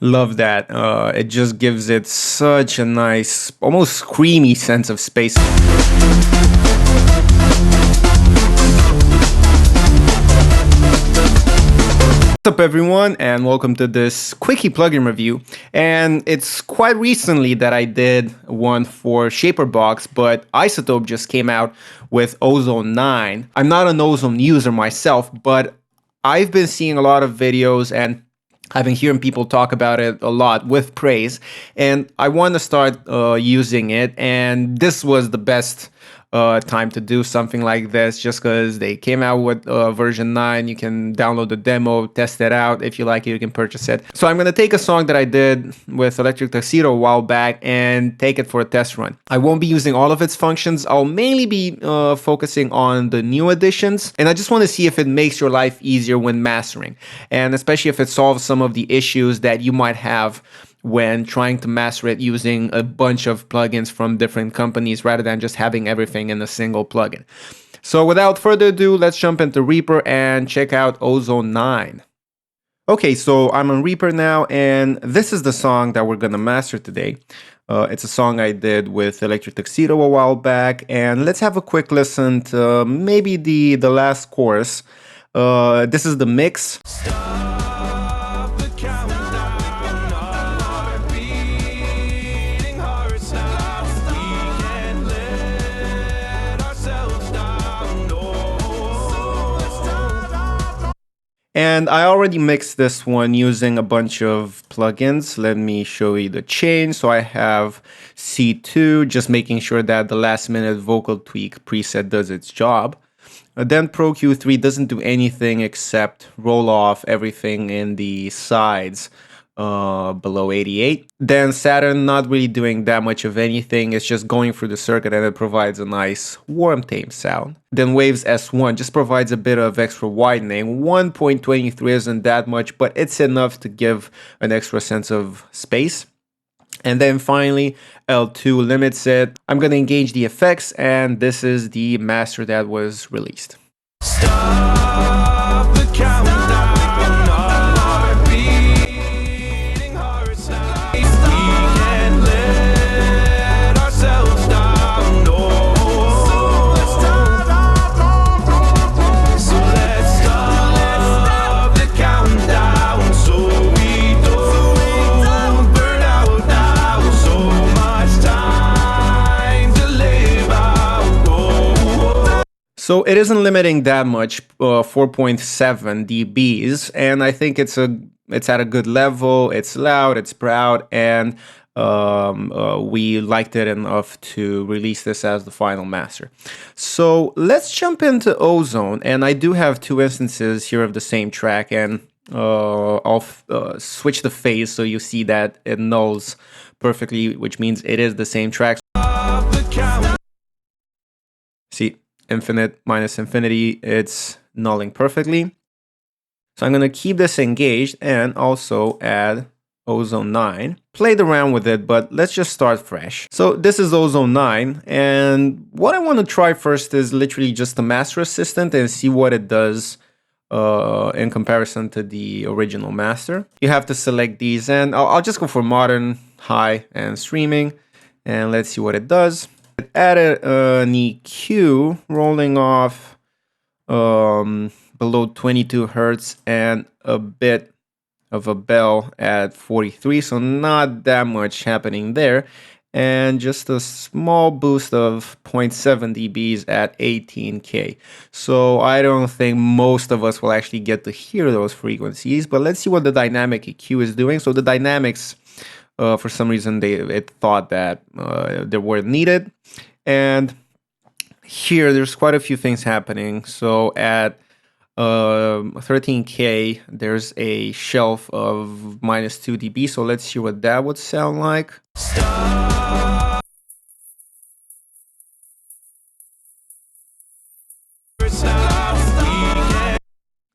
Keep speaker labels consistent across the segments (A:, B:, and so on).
A: Love that. It just gives it such a nice, almost screamy sense of space. What's up everyone, and welcome to this quickie plugin review. And it's quite recently that I did one for Shaperbox, but iZotope just came out with Ozone 9. I'm not an Ozone user myself, but I've been seeing a lot of videos and I've been hearing people talk about it a lot with praise, and I want to start using it, and this was the best time to do something like this, just because they came out with version 9. You can download the demo, test it out. If you like it, you can purchase it. So I'm going to take a song that I did with Electric Tuxedo a while back and take it for a test run. I won't be using all of its functions. I'll mainly be focusing on the new additions, and I just want to see if it makes your life easier when mastering, and especially if it solves some of the issues that you might have when trying to master it using a bunch of plugins from different companies rather than just having everything in a single plugin. So without further ado, let's jump into Reaper and check out Ozone 9. Okay, so I'm on Reaper now, and this is the song that we're gonna master today. It's a song I did with Electric Tuxedo a while back, and let's have a quick listen to maybe the last chorus. This is the mix. And I already mixed this one using a bunch of plugins. Let me show you the chain. So I have C2, just making sure that the last minute vocal tweak preset does its job. Then Pro Q3 doesn't do anything except roll off everything in the sides below 88. Then Saturn, not really doing that much of anything. It's just going through the circuit, and it provides a nice warm tame sound. Then Waves S1 just provides a bit of extra widening. 1.23 isn't that much, but it's enough to give an extra sense of space. And then finally, L2 limits it. I'm going to engage the effects, and this is the master that was released. Stop the countdown. So it isn't limiting that much, 4.7 dBs, and I think it's at a good level. It's loud, it's proud, and we liked it enough to release this as the final master. So let's jump into Ozone, and I do have two instances here of the same track, and I'll switch the phase so you see that it nulls perfectly, which means it is the same track. See? Infinite minus infinity, it's nulling perfectly. So I'm going to keep this engaged and also add Ozone 9. Played around with it, but let's just start fresh. So this is Ozone 9, and what I want to try first is literally just the master assistant and see what it does in comparison to the original master. You have to select these, and I'll just go for modern, high, and streaming, and let's see what it does. Added an EQ rolling off below 22 Hertz and a bit of a bell at 43, so not that much happening there, and just a small boost of 0.7 dBs at 18K. So I don't think most of us will actually get to hear those frequencies, but let's see what the dynamic EQ is doing. So the dynamics, for some reason, it thought that they weren't needed. And here, there's quite a few things happening. So at 13K, there's a shelf of -2 dB. So let's see what that would sound like.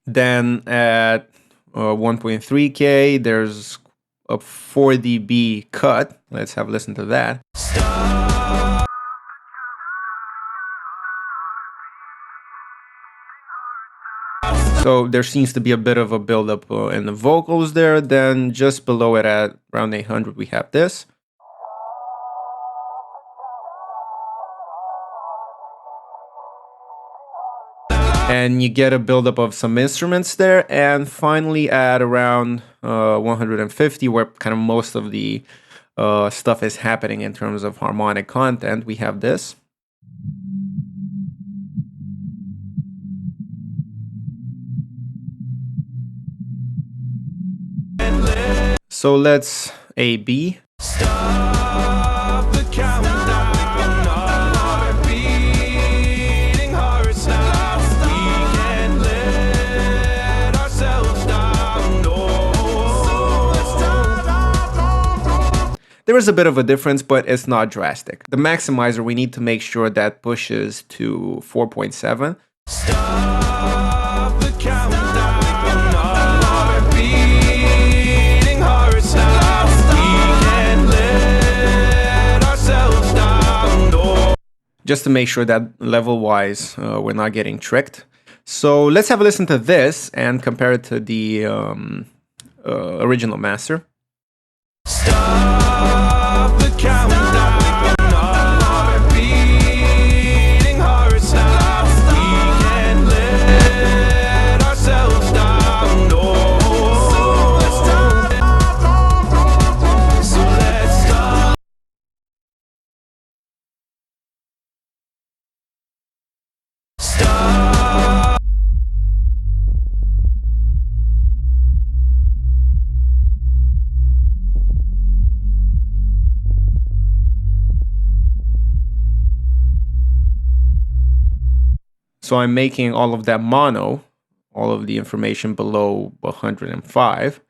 A: Then at 1.3K, there's a 4 dB cut. Let's have a listen to that. So there seems to be a bit of a buildup in the vocals there. Then just below it at around 800, we have this. And you get a buildup of some instruments there. And finally at around 150, where kind of most of the stuff is happening in terms of harmonic content, we have this. So let's A-B. Stop the countdown, our heart beating hearts now. We can't let ourselves down, no. There is a bit of a difference, but it's not drastic. The maximizer, we need to make sure that pushes to 4.7. Stop the countdown. Just to make sure that level-wise we're not getting tricked. So let's have a listen to this and compare it to the original master. Stop the countdown, our heart beating hearts now. We can't let ourselves down, no. So let's stop. So I'm making all of that mono, all of the information below 105.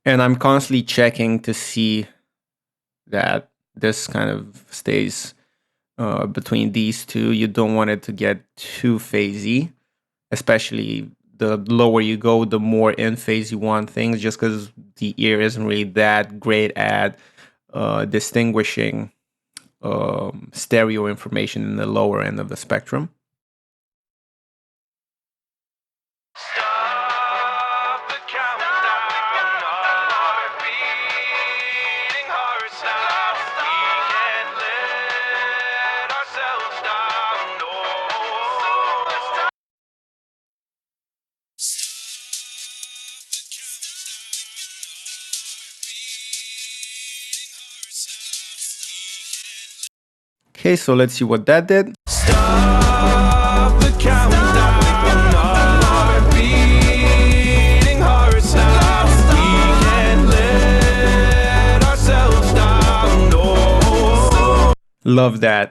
A: And I'm constantly checking to see that this kind of stays between these two. You don't want it to get too phasey, especially the lower you go, the more in phase you want things, just because the ear isn't really that great at distinguishing stereo information in the lower end of the spectrum. Okay, so let's see what that did. Stop the countdown, our heart beating hearts now. We can't let ourselves down, no. Love that.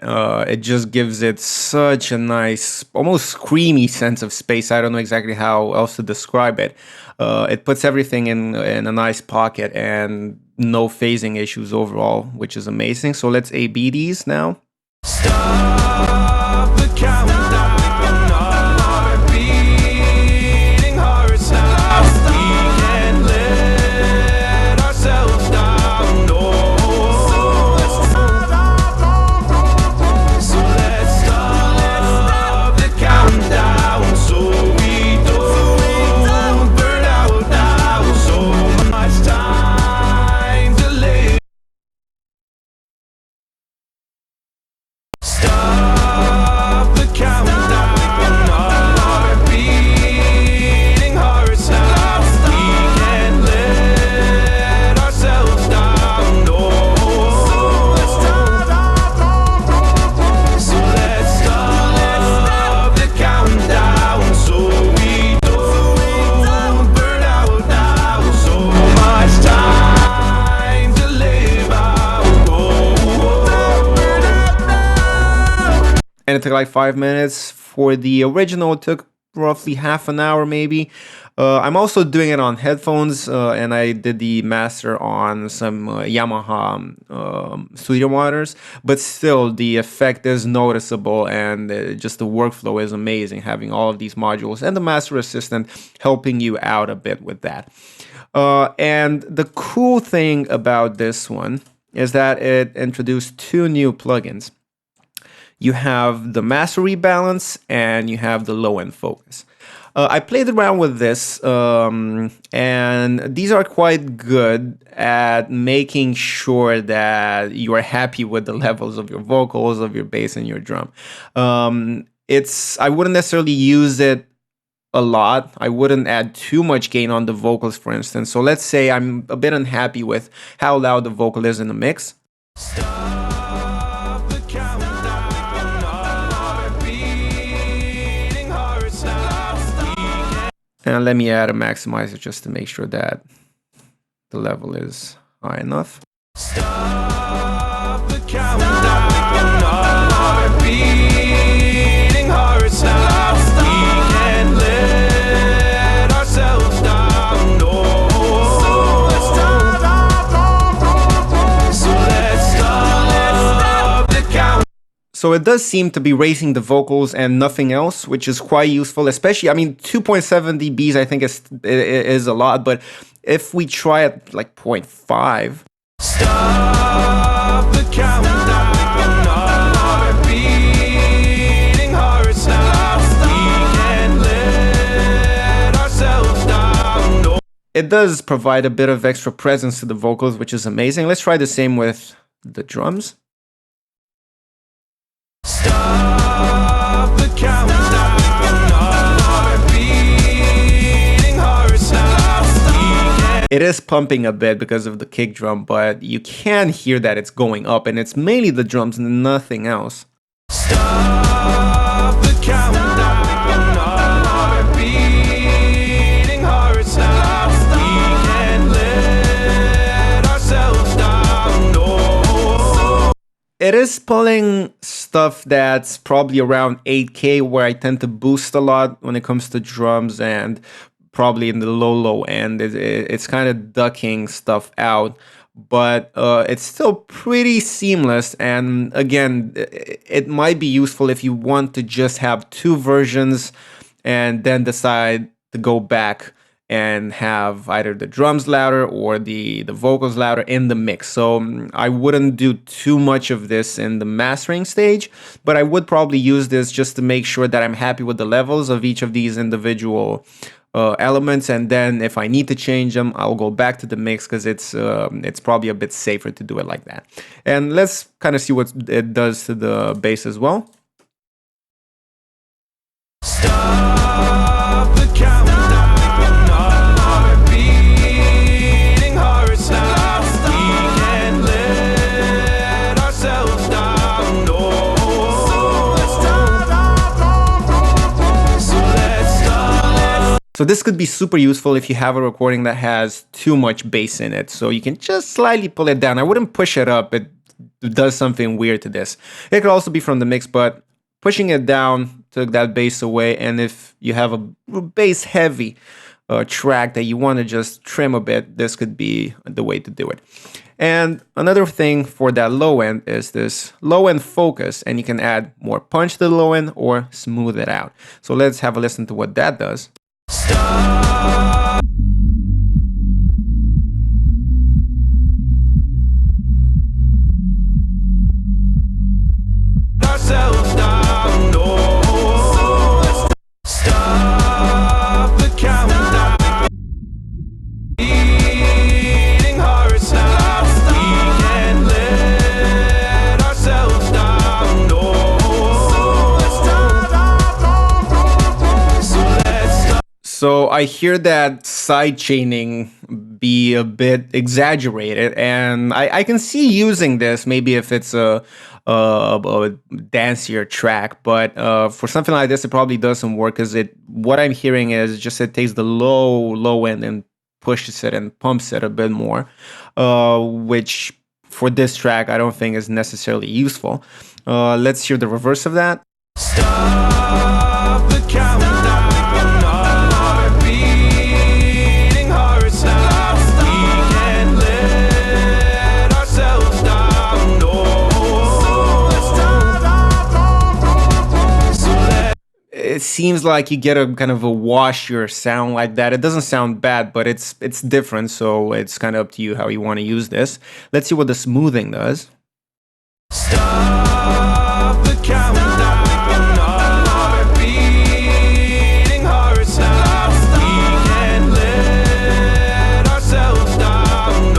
A: It just gives it such a nice, almost screamy sense of space. I don't know exactly how else to describe it. It puts everything in a nice pocket and no phasing issues overall, which is amazing. So let's A-B these now. Stop the countdown, our heart beating hearts now. We can't let ourselves down, no. So let's stop the countdown, so we don't burn out now. So much time to live. Stop the countdown, our heart beating hearts now. We can't let ourselves down, no. So let's stop the countdown, so we don't burn out now. So much time to live out. And it took like 5 minutes. For the original, it took roughly half an hour maybe. I'm also doing it on headphones, and I did the master on some Yamaha studio monitors, but still the effect is noticeable, and just the workflow is amazing, having all of these modules and the master assistant helping you out a bit with that. And the cool thing about this one is that it introduced two new plugins. You have the master rebalance and you have the low end focus. I played around with this, and these are quite good at making sure that you are happy with the levels of your vocals, of your bass, and your drum. I wouldn't necessarily use it a lot. I wouldn't add too much gain on the vocals, for instance. So let's say I'm a bit unhappy with how loud the vocal is in the mix. And let me add a maximizer just to make sure that the level is high enough. Stop the countdown, our beating hearts now. We can't let ourselves down. No. So let's stop the countdown. So it does seem to be raising the vocals and nothing else, which is quite useful, especially, I mean, 2.7 dBs I think is a lot, but if we try it like 0.5. Stop the countdown, our beating hearts now. We can't let ourselves down. No. It does provide a bit of extra presence to the vocals, which is amazing. Let's try the same with the drums. Stop the countdown, our beating hearts now. It is pumping a bit because of the kick drum, but you can hear that it's going up, and it's mainly the drums and nothing else. Stop the countdown, our beating hearts now. We can't let ourselves down. No. It is pulling stuff that's probably around 8K, where I tend to boost a lot when it comes to drums, and probably in the low end. It's kind of ducking stuff out, but it's still pretty seamless. And again, it might be useful if you want to just have two versions and then decide to go back and have either the drums louder or the vocals louder in the mix. So I wouldn't do too much of this in the mastering stage, but I would probably use this just to make sure that I'm happy with the levels of each of these individual elements, and then if I need to change them, I'll go back to the mix, because it's probably a bit safer to do it like that. And let's kind of see what it does to the bass as well. Stop the countdown, our beating hearts now. We can't let ourselves down. No. So this could be super useful if you have a recording that has too much bass in it. So you can just slightly pull it down. I wouldn't push it up. It does something weird to this. It could also be from the mix, but pushing it down took that bass away. And if you have a bass heavy track that you want to just trim a bit, this could be the way to do it. And another thing for that low end is this low end focus, and you can add more punch to the low end or smooth it out. So let's have a listen to what that does. Stop. Ourselves down. No. Stop the countdown. Beating hearts now. We can't let ourselves down. No. So I hear that side chaining be a bit exaggerated, and I can see using this maybe if it's a dancier track, but for something like this, it probably doesn't work, because what I'm hearing is just it takes the low end and pushes it and pumps it a bit more, which for this track I don't think is necessarily useful. Let's hear the reverse of that. Stop the countdown. it seems like you get a kind of a washier sound like that. It doesn't sound bad, but it's different, so it's kind of up to you how you want to use this. Let's see what the smoothing does. Stop the countdown, our beating hearts now. We can't let ourselves down.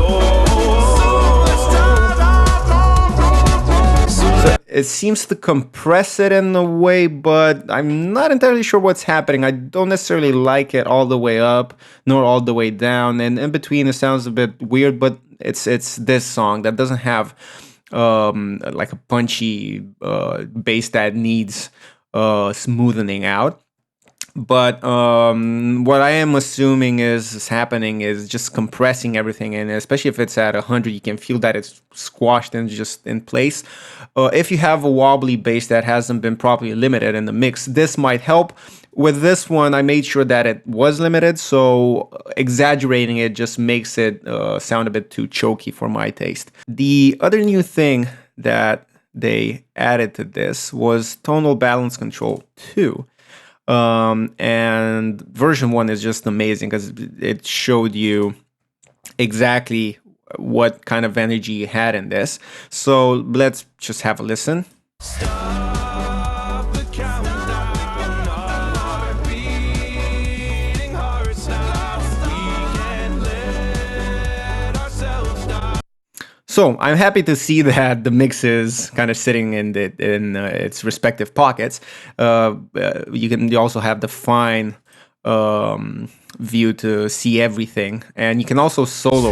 A: So it seems to compress it in a way, but I'm not entirely sure what's happening. I don't necessarily like it all the way up, nor all the way down, and in between it sounds a bit weird, but it's this song that doesn't have like a punchy bass that needs smoothing out. But what I am assuming is happening is just compressing everything, and especially if it's at 100, you can feel that it's squashed and just in place. If you have a wobbly bass that hasn't been properly limited in the mix, this might help. With this one, I made sure that it was limited, so exaggerating it just makes it sound a bit too choky for my taste. The other new thing that they added to this was Tonal Balance Control 2. And version 1 is just amazing because it showed you exactly what kind of energy you had in this. So let's just have a listen. Stop the countdown, our beating hearts now. We can't let ourselves down. So I'm happy to see that the mix is kind of sitting in its respective pockets. You also have the fine view to see everything, and you can also solo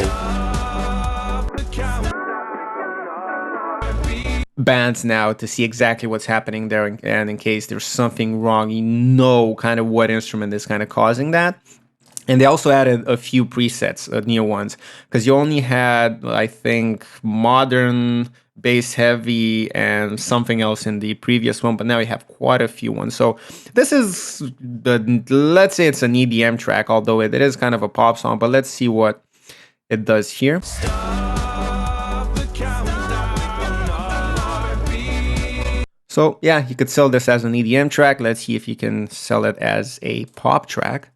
A: bands now to see exactly what's happening there, and in case there's something wrong, you know kind of what instrument is kind of causing that. And they also added a few presets, new ones, because you only had, I think, modern, bass heavy, and something else in the previous one, but now you have quite a few ones. So this is let's say it's an EDM track, although it is kind of a pop song, but let's see what it does here. So yeah, you could sell this as an EDM track. Let's see if you can sell it as a pop track.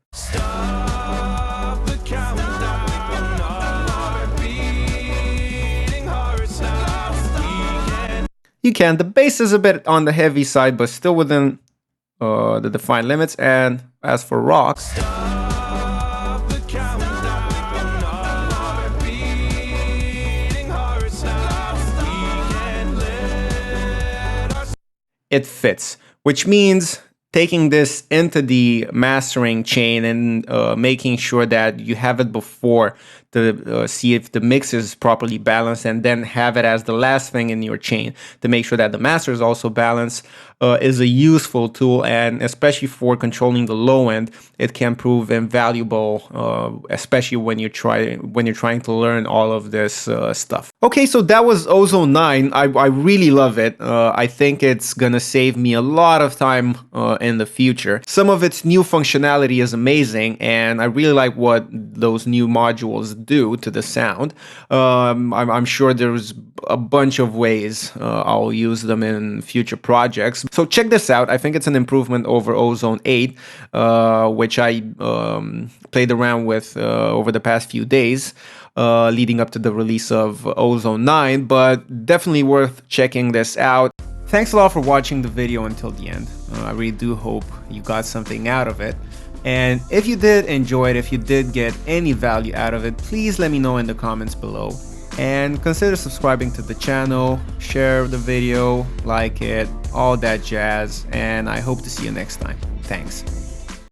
A: You can. The bass is a bit on the heavy side, but still within the defined limits. And as for rock, it fits, which means taking this into the mastering chain and making sure that you have it before to see if the mix is properly balanced, and then have it as the last thing in your chain to make sure that the master is also balanced, is a useful tool, and especially for controlling the low end, it can prove invaluable, especially when you're trying to learn all of this stuff. Okay, so that was Ozone 9. I really love it. I think it's gonna save me a lot of time in the future. Some of its new functionality is amazing, and I really like what those new modules do to the sound. I'm sure there's a bunch of ways I'll use them in future projects. So check this out. I think it's an improvement over Ozone 8, which I played around with over the past few days, leading up to the release of Ozone 9, but definitely worth checking this out. Thanks a lot for watching the video until the end. I really do hope you got something out of it. And if you did enjoy it, if you did get any value out of it, please let me know in the comments below. And consider subscribing to the channel, share the video, like it, all that jazz. And I hope to see you next time. Thanks.